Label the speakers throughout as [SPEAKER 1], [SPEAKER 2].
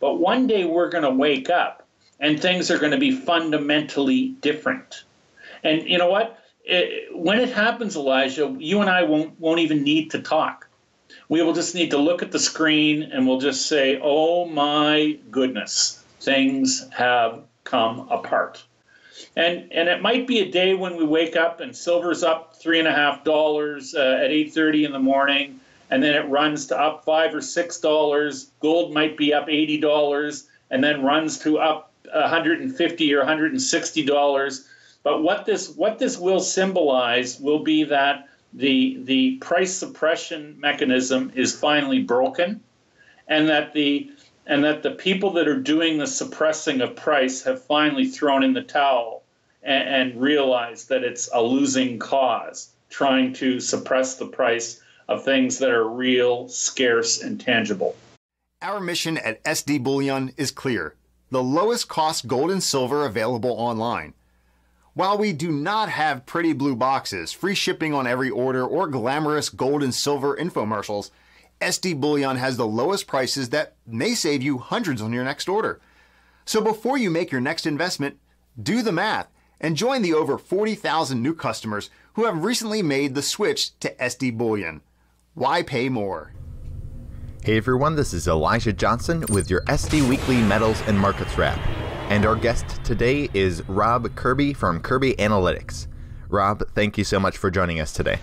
[SPEAKER 1] But one day we're going to wake up and things are going to be fundamentally different. And you know what? When it happens, Elijah, you and I won't even need to talk. We will just need to look at the screen and we'll just say, oh my goodness, things have come apart. And it might be a day when we wake up and silver's up $3.50 at 8:30 in the morning, and then it runs to up $5 or $6. Gold might be up $80 and then runs to up $150 or $160. But what this will symbolize will be that the price suppression mechanism is finally broken, and that the people that are doing the suppressing of price have finally thrown in the towel and realized that it's a losing cause, trying to suppress the price of things that are real, scarce, and tangible.
[SPEAKER 2] Our mission at SD Bullion is clear: the lowest cost gold and silver available online. While we do not have pretty blue boxes, free shipping on every order, or glamorous gold and silver infomercials, SD Bullion has the lowest prices that may save you hundreds on your next order. So before you make your next investment, do the math and join the over 40,000 new customers who have recently made the switch to SD Bullion. Why pay more?
[SPEAKER 3] Hey everyone, this is Elijah Johnson with your SD Weekly Metals and Markets Wrap. And our guest today is Rob Kirby from Kirby Analytics. Rob, thank you so much for joining us today.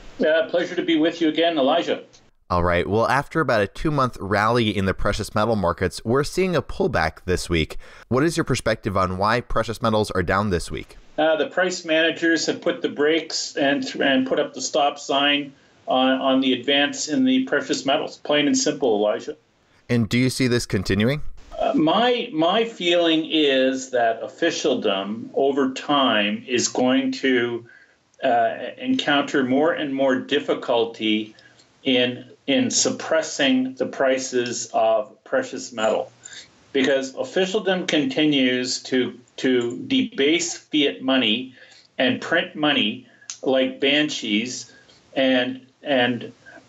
[SPEAKER 1] Pleasure to be with you again, Elijah.
[SPEAKER 3] All right, well, after about a 2-month rally in the precious metal markets, we're seeing a pullback this week. What is your perspective on why precious metals are down this week?
[SPEAKER 1] The price managers have put the brakes and put up the stop sign on the advance in the precious metals, plain and simple, Elijah.
[SPEAKER 3] And do you see this continuing?
[SPEAKER 1] My feeling is that officialdom over time is going to encounter more and more difficulty in suppressing the prices of precious metal, because officialdom continues to debase fiat money and print money like banshees, and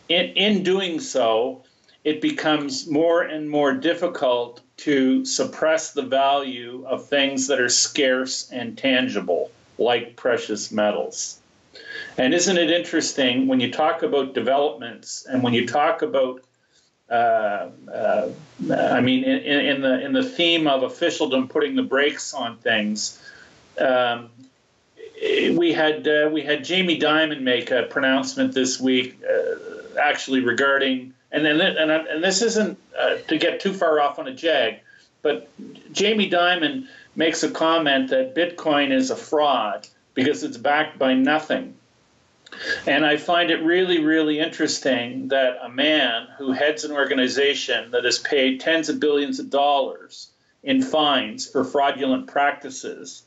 [SPEAKER 1] in doing so, it becomes more and more difficult to suppress the value of things that are scarce and tangible, like precious metals. And isn't it interesting when you talk about developments and when you talk about, in the theme of officialdom putting the brakes on things, we had Jamie Dimon make a pronouncement this week, actually regarding, and this isn't to get too far off on a jag, but Jamie Dimon makes a comment that Bitcoin is a fraud because it's backed by nothing. And I find it really, really interesting that a man who heads an organization that has paid tens of billions of dollars in fines for fraudulent practices,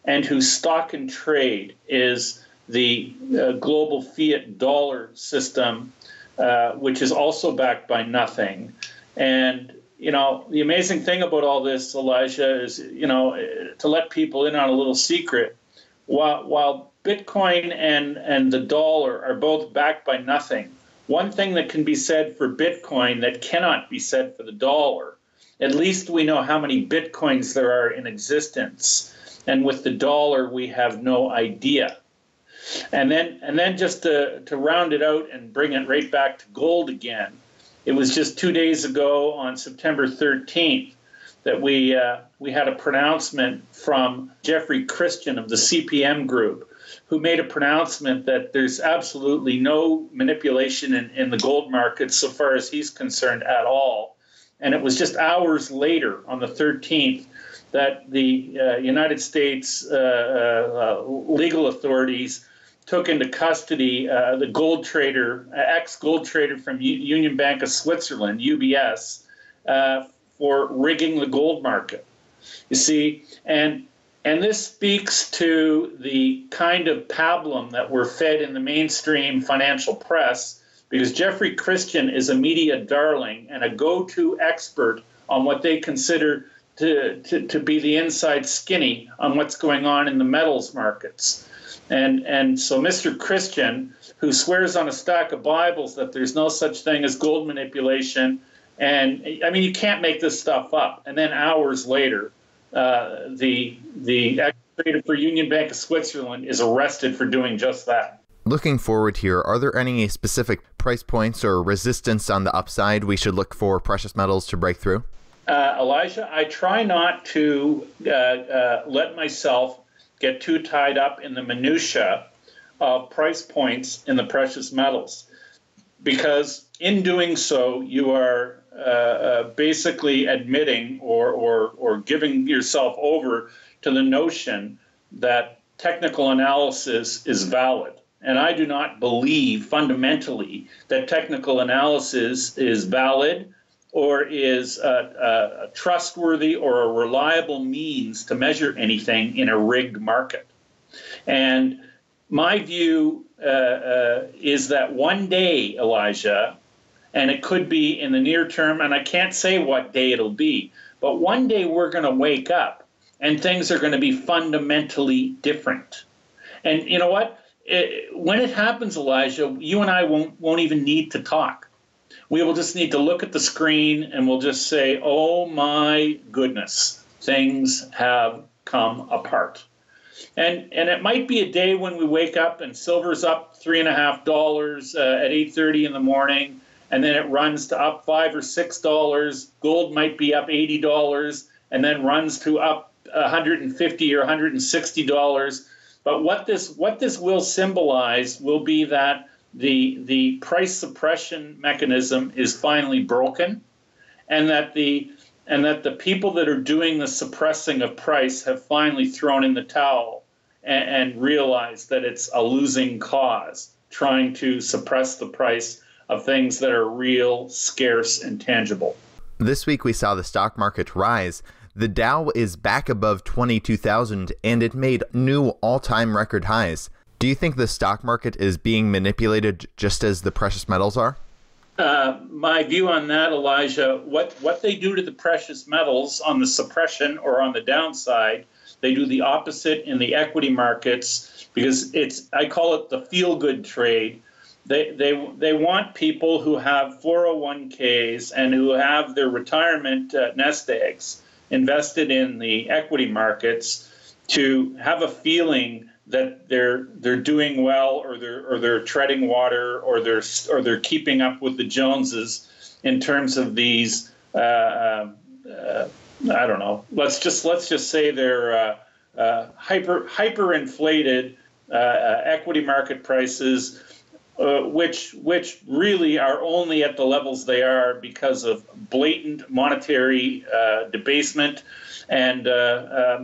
[SPEAKER 1] and whose stock and trade is the global fiat dollar system, which is also backed by nothing. And, the amazing thing about all this, Elijah, is, to let people in on a little secret, while Bitcoin and the dollar are both backed by nothing, one thing that can be said for Bitcoin that cannot be said for the dollar, at least we know how many Bitcoins there are in existence. And with the dollar, we have no idea. And then just to round it out and bring it right back to gold again, it was just 2 days ago on September 13th that we had a pronouncement from Jeffrey Christian of the CPM Group, who made a pronouncement that there's absolutely no manipulation in the gold market so far as he's concerned at all. And it was just hours later on the 13th that the United States legal authorities took into custody the gold trader, ex-gold trader from Union Bank of Switzerland, UBS, for rigging the gold market. You see, and this speaks to the kind of pablum that we're fed in the mainstream financial press, because Jeffrey Christian is a media darling and a go-to expert on what they consider to be the inside skinny on what's going on in the metals markets. And so Mr. Christian, who swears on a stack of Bibles that there's no such thing as gold manipulation And I mean, you can't make this stuff up. And then hours later, the ex-trader for Union Bank of Switzerland is arrested for doing just that.
[SPEAKER 3] Looking forward here, are there any specific price points or resistance on the upside we should look for precious metals to break through?
[SPEAKER 1] Elijah, I try not to let myself get too tied up in the minutia of price points in the precious metals, because in doing so, you are basically admitting or giving yourself over to the notion that technical analysis is valid. And I do not believe fundamentally that technical analysis is valid or is a trustworthy or a reliable means to measure anything in a rigged market. And my view is that one day, Elijah, and it could be in the near term, and I can't say what day it'll be, but one day we're going to wake up and things are going to be fundamentally different. And you know what? When it happens, Elijah, you and I won't even need to talk. We will just need to look at the screen and we'll just say, oh my goodness, things have come apart. And it might be a day when we wake up and silver's up $3.50 at 8:30 in the morning, and then it runs to up $5 or $6. Gold might be up $80 and then runs to up $150 or $160. But what this will symbolize will be that the price suppression mechanism is finally broken, and that the people that are doing the suppressing of price have finally thrown in the towel and realized that it's a losing cause, trying to suppress the price of things that are real, scarce, and tangible.
[SPEAKER 3] This week we saw the stock market rise. The Dow is back above 22,000 and it made new all-time record highs. Do you think the stock market is being manipulated just as the precious metals are?
[SPEAKER 1] My view on that, Elijah, what they do to the precious metals on the suppression or on the downside, they do the opposite in the equity markets, because I call it the feel-good trade. They want people who have 401ks and who have their retirement nest eggs invested in the equity markets to have a feeling that they're doing well, or they're treading water, or they're keeping up with the Joneses in terms of these I don't know. Let's just say they're hyperinflated equity market prices, which really are only at the levels they are because of blatant monetary debasement and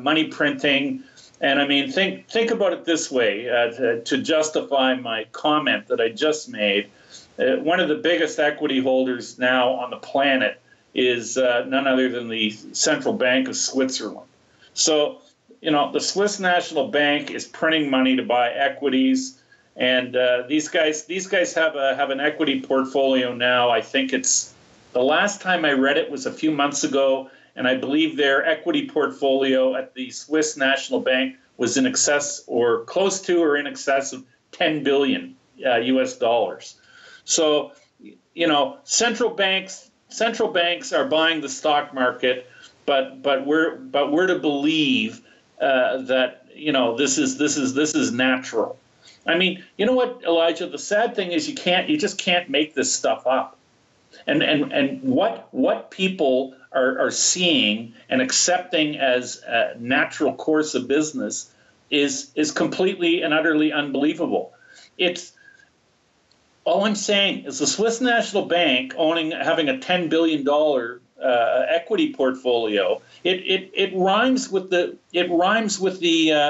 [SPEAKER 1] money printing. And I mean, think about it this way, to justify my comment that I just made. One of the biggest equity holders now on the planet is none other than the Central Bank of Switzerland. So, you know, the Swiss National Bank is printing money to buy equities, and these guys have an equity portfolio now. I think it's the last time I read it was a few months ago, and I believe their equity portfolio at the Swiss National Bank was in excess or close to or in excess of 10 billion US dollars. So, you know, central banks are buying the stock market, but we're to believe that, you know, this is natural. I mean, you know what, Elijah? The sad thing is you just can't make this stuff up. And what people are seeing and accepting as a natural course of business is completely and utterly unbelievable. It's all I'm saying is the Swiss National Bank having a $10 billion equity portfolio. It rhymes with the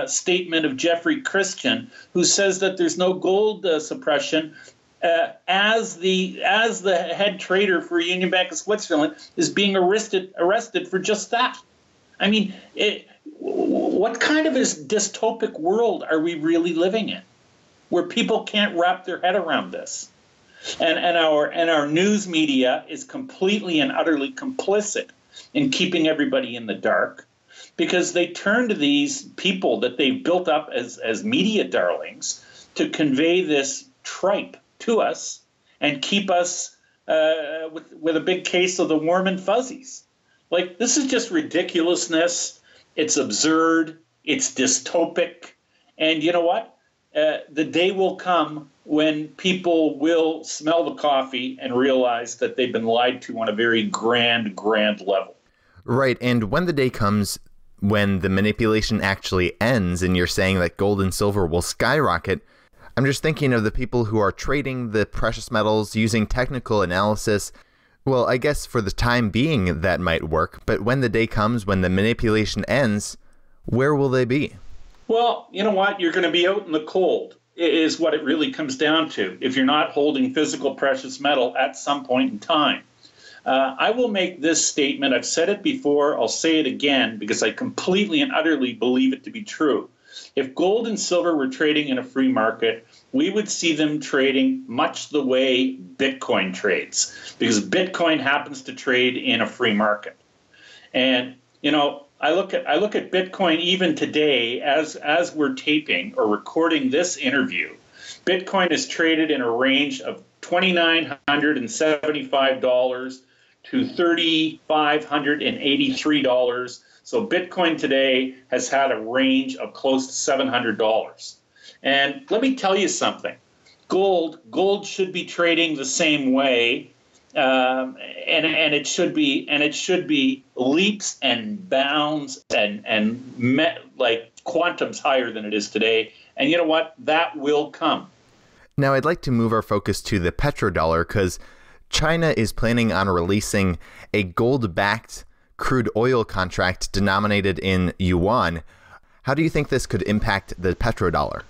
[SPEAKER 1] statement of Jeffrey Christian, who says that there's no gold suppression. As the head trader for Union Bank of Switzerland is being arrested for just that. I mean, what kind of a dystopic world are we really living in, where people can't wrap their head around this, and our news media is completely and utterly complicit in keeping everybody in the dark, because they turn to these people that they've built up as media darlings to convey this tripe to us and keep us with a big case of the warm and fuzzies. Like, this is just ridiculousness. It's absurd. It's dystopic. And you know what? The day will come when people will smell the coffee and realize that they've been lied to on a very grand level.
[SPEAKER 3] Right. And when the day comes when the manipulation actually ends and you're saying that gold and silver will skyrocket, I'm just thinking of the people who are trading the precious metals using technical analysis. Well, I guess for the time being that might work, but when the day comes when the manipulation ends, where will they be?
[SPEAKER 1] Well, you know what? You're going to be out in the cold, is what it really comes down to, if you're not holding physical precious metal at some point in time. I will make this statement. I've said it before. I'll say it again because I completely and utterly believe it to be true. If gold and silver were trading in a free market, we would see them trading much the way Bitcoin trades, because Bitcoin happens to trade in a free market. And, you know, I look at Bitcoin even today as we're taping or recording this interview. Bitcoin is traded in a range of $2,975 to $3,583. So Bitcoin today has had a range of close to $700. And let me tell you something. Gold should be trading the same way. And it should be leaps and bounds and like quantums higher than it is today. And you know what? That will come.
[SPEAKER 3] Now, I'd like to move our focus to the petrodollar because China is planning on releasing a gold-backed crude oil contract denominated in Yuan. How do you think this could impact the petrodollar?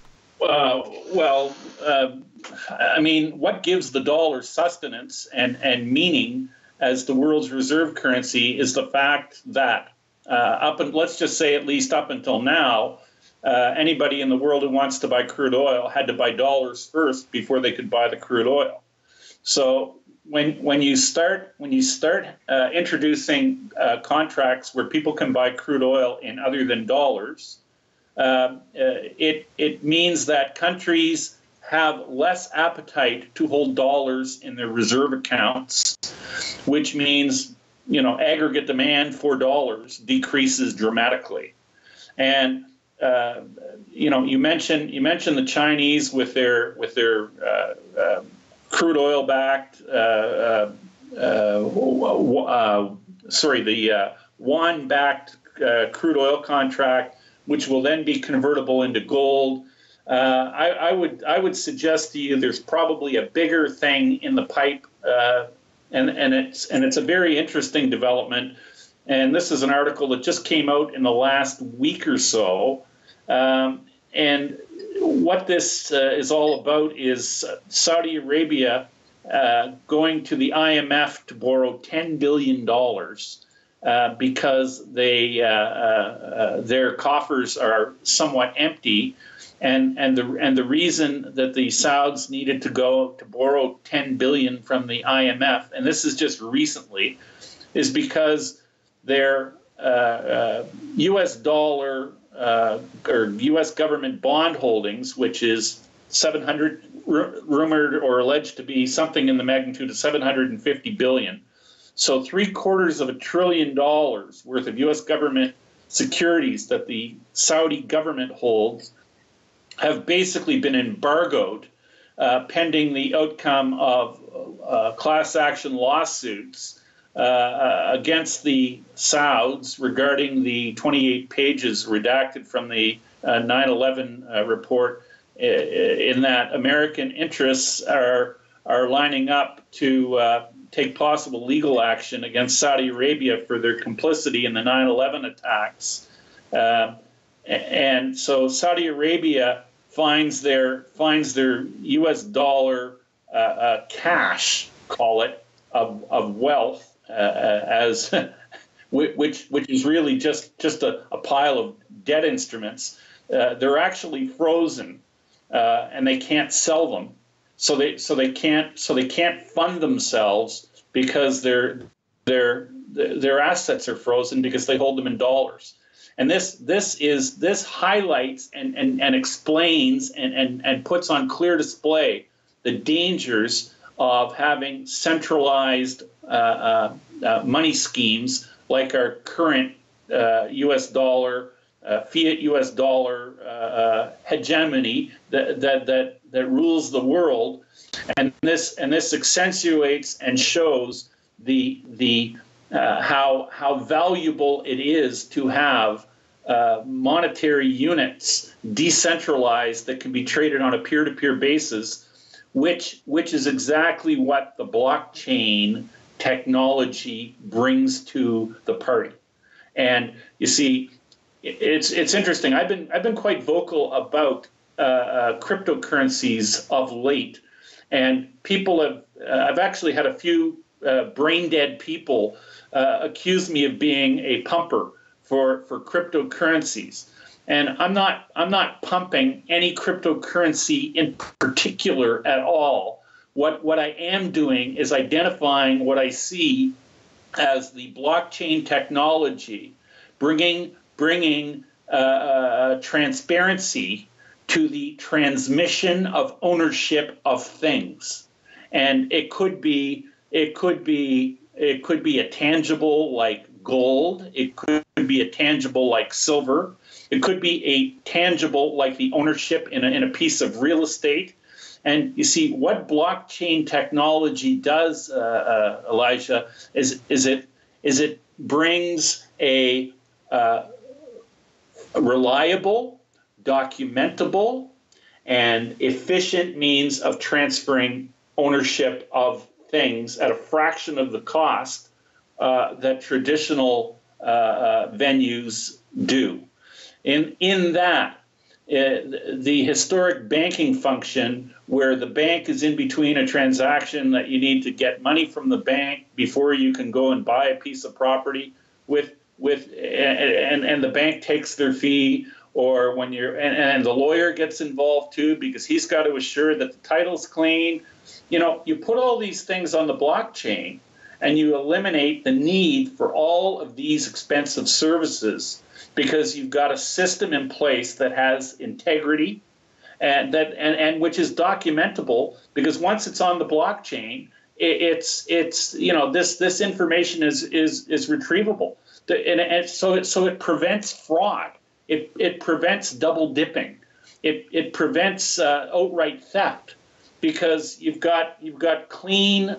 [SPEAKER 1] I mean, what gives the dollar sustenance and meaning as the world's reserve currency is the fact that let's just say at least up until now, anybody in the world who wants to buy crude oil had to buy dollars first before they could buy the crude oil. So when you start introducing contracts where people can buy crude oil in other than dollars, it means that countries have less appetite to hold dollars in their reserve accounts, which means, you know, aggregate demand for dollars decreases dramatically. And you know, you mentioned the Chinese with their crude oil backed Yuan backed crude oil contract, which will then be convertible into gold. I would suggest to you there's probably a bigger thing in the pipe, and it's a very interesting development. And this is an article that just came out in the last week or so. And what this is all about is Saudi Arabia going to the IMF to borrow $10 billion because their coffers are somewhat empty. And the reason that the Sauds needed to go to borrow $10 billion from the IMF, and this is just recently, is because their U.S. dollar or U.S. government bond holdings, which is rumored or alleged to be something in the magnitude of $750 billion. So $750 billion worth of U.S. government securities that the Saudi government holds have basically been embargoed pending the outcome of class action lawsuits against the Sauds regarding the 28 pages redacted from the 9/11 report, in that American interests are lining up to take possible legal action against Saudi Arabia for their complicity in the 9/11 attacks. And so Saudi Arabia finds their U.S. dollar cash, call it, of wealth, as which is really just a pile of debt instruments. They're actually frozen, and they can't sell them. So they can't fund themselves because their assets are frozen because they hold them in dollars. And this highlights and explains and puts on clear display the dangers of having centralized money schemes like our current U.S. dollar, fiat U.S. dollar hegemony that rules the world, and this accentuates and shows the how valuable it is to have monetary units decentralized that can be traded on a peer-to-peer basis, which is exactly what the blockchain technology brings to the party. And you see, it's interesting. I've been quite vocal about cryptocurrencies of late, and people I've actually had a few brain dead people accuse me of being a pumper for cryptocurrencies. And I'm not pumping any cryptocurrency in particular at all. What I am doing is identifying what I see as the blockchain technology bringing transparency to the transmission of ownership of things. And it could be a tangible like gold. It could be a tangible like silver. It could be a tangible like the ownership in a piece of real estate. And you see, what blockchain technology does, Elijah, is it brings a reliable, documentable, and efficient means of transferring ownership of things at a fraction of the cost that traditional venues do. In that, the historic banking function, where the bank is in between a transaction that you need to get money from the bank before you can go and buy a piece of property, and the bank takes their fee, or when and the lawyer gets involved too, because he's got to assure that the title's clean. You put all these things on the blockchain, and you eliminate the need for all of these expensive services, because you've got a system in place that has integrity and which is documentable, because once it's on the blockchain, it's this information is retrievable, and so it prevents fraud. It prevents double dipping. It prevents outright theft, because you've got clean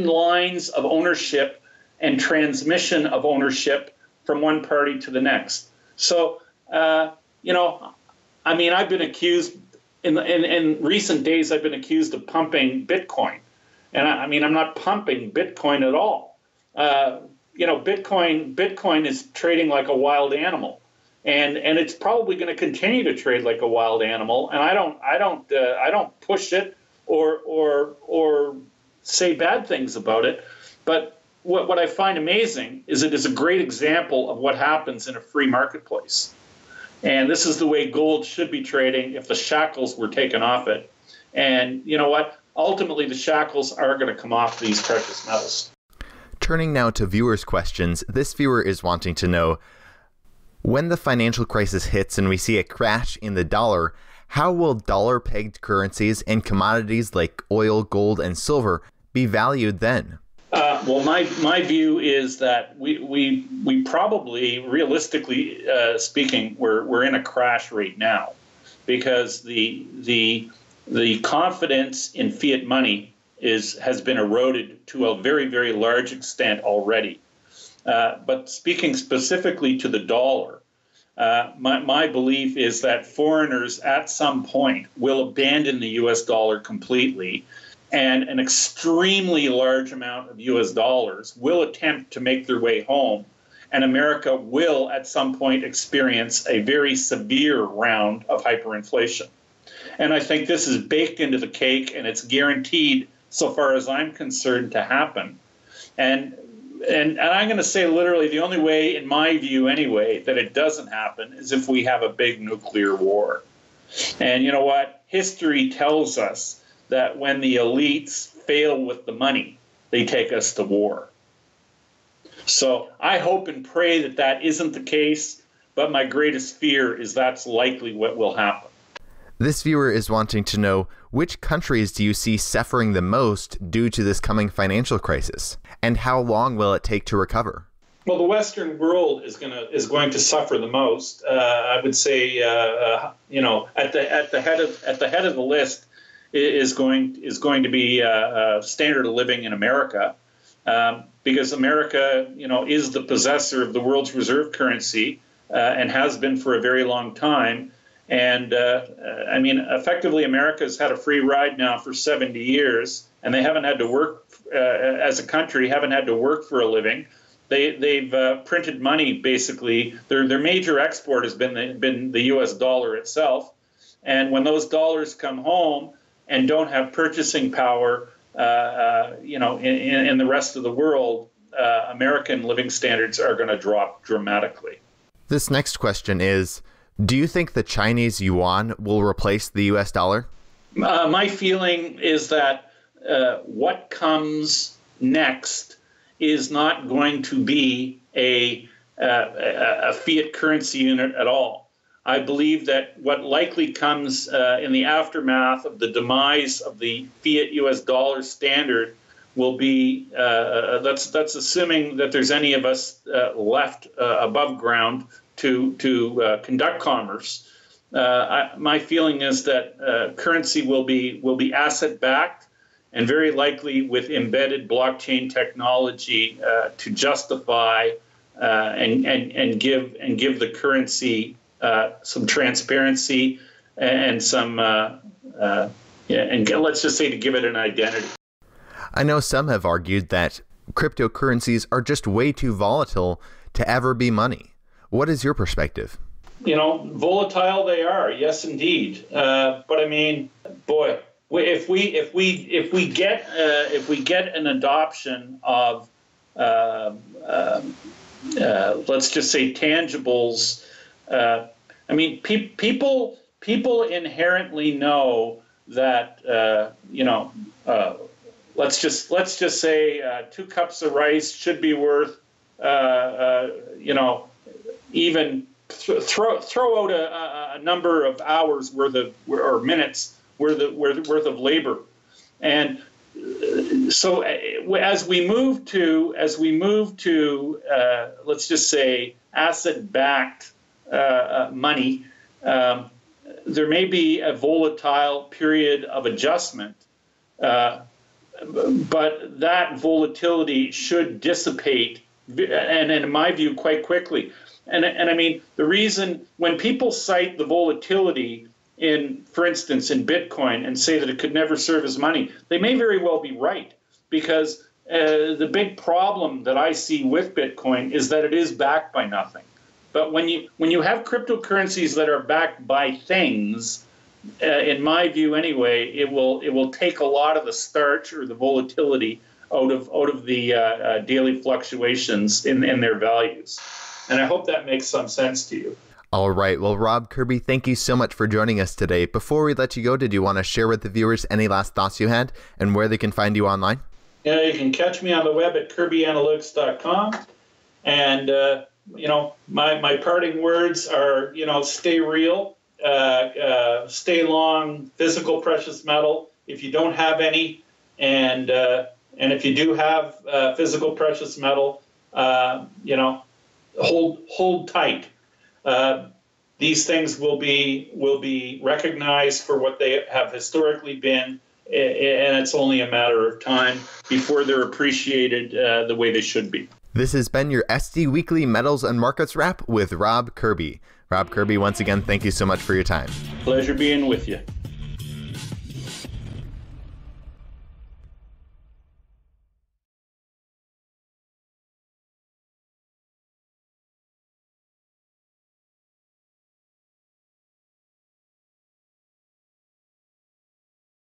[SPEAKER 1] lines of ownership and transmission of ownership from one party to the next. So, I've been accused in recent days. I've been accused of pumping Bitcoin, and I'm not pumping Bitcoin at all. Bitcoin is trading like a wild animal, and it's probably going to continue to trade like a wild animal. And I don't push it or say bad things about it, but what I find amazing is it is a great example of what happens in a free marketplace. And this is the way gold should be trading if the shackles were taken off it. And you know what? Ultimately, the shackles are going to come off these precious metals.
[SPEAKER 3] Turning now to viewers' questions, this viewer is wanting to know, when the financial crisis hits and we see a crash in the dollar, how will dollar-pegged currencies and commodities like oil, gold, and silver be valued then?
[SPEAKER 1] Well, my view is that we probably, realistically speaking, we're in a crash right now, because the confidence in fiat money has been eroded to a very, very large extent already. But speaking specifically to the dollar, my belief is that foreigners at some point will abandon the U.S. dollar completely, and an extremely large amount of U.S. dollars will attempt to make their way home, and America will at some point experience a very severe round of hyperinflation. And I think this is baked into the cake, and it's guaranteed, so far as I'm concerned, to happen. And I'm going to say literally the only way, in my view anyway, that it doesn't happen is if we have a big nuclear war. And you know what? History tells us that when the elites fail with the money, they take us to war. So I hope and pray that isn't the case, but my greatest fear is that's likely what will happen.
[SPEAKER 3] This viewer is wanting to know, which countries do you see suffering the most due to this coming financial crisis? And how long will it take to recover?
[SPEAKER 1] Well, the Western world is going to suffer the most. I would say, at the head of the list is going to be standard of living in America, because America, is the possessor of the world's reserve currency and has been for a very long time. And effectively, America's had a free ride now for 70 years, and they haven't had to work as a country, haven't had to work for a living. They've printed money, basically. Their major export has been the U.S. dollar itself. And when those dollars come home and don't have purchasing power, in the rest of the world, American living standards are going to drop dramatically.
[SPEAKER 3] This next question is, do you think the Chinese yuan will replace the U.S. dollar?
[SPEAKER 1] My feeling is that what comes next is not going to be a fiat currency unit at all. I believe that what likely comes in the aftermath of the demise of the fiat U.S. dollar standard will be, that's assuming that there's any of us left above ground to conduct commerce. My feeling is that currency will be asset-backed, and very likely with embedded blockchain technology to justify and give the currency some transparency and some and let's just say to give it an identity.
[SPEAKER 3] I know some have argued that cryptocurrencies are just way too volatile to ever be money. What is your perspective?
[SPEAKER 1] Volatile they are, yes, indeed. But I mean, boy. If we get an adoption of let's just say tangibles, people inherently know that let's just say 2 cups of rice should be worth even throw out a number of hours worth of or minutes worth of labor. And so as we move to let's just say asset-backed money, there may be a volatile period of adjustment, but that volatility should dissipate, and in my view, quite quickly. And I mean, the reason when people cite the volatility for instance, in Bitcoin and say that it could never serve as money, they may very well be right, because the big problem that I see with Bitcoin is that it is backed by nothing. But when you have cryptocurrencies that are backed by things, in my view anyway, it will take a lot of the starch or the volatility out of the daily fluctuations in their values. And I hope that makes some sense to you.
[SPEAKER 3] All right. Well, Rob Kirby, thank you so much for joining us today. Before we let you go, did you want to share with the viewers any last thoughts you had and where they can find you online?
[SPEAKER 1] Yeah, you can catch me on the web at kirbyanalytics.com. And, my parting words are, stay real, stay long, physical precious metal if you don't have any. And if you do have physical precious metal, hold tight. These things will be recognized for what they have historically been, and it's only a matter of time before they're appreciated the way they should be.
[SPEAKER 3] This has been your SD Weekly Metals and Markets Wrap with Rob Kirby. Rob Kirby, once again, thank you so much for your time.
[SPEAKER 1] Pleasure being with you.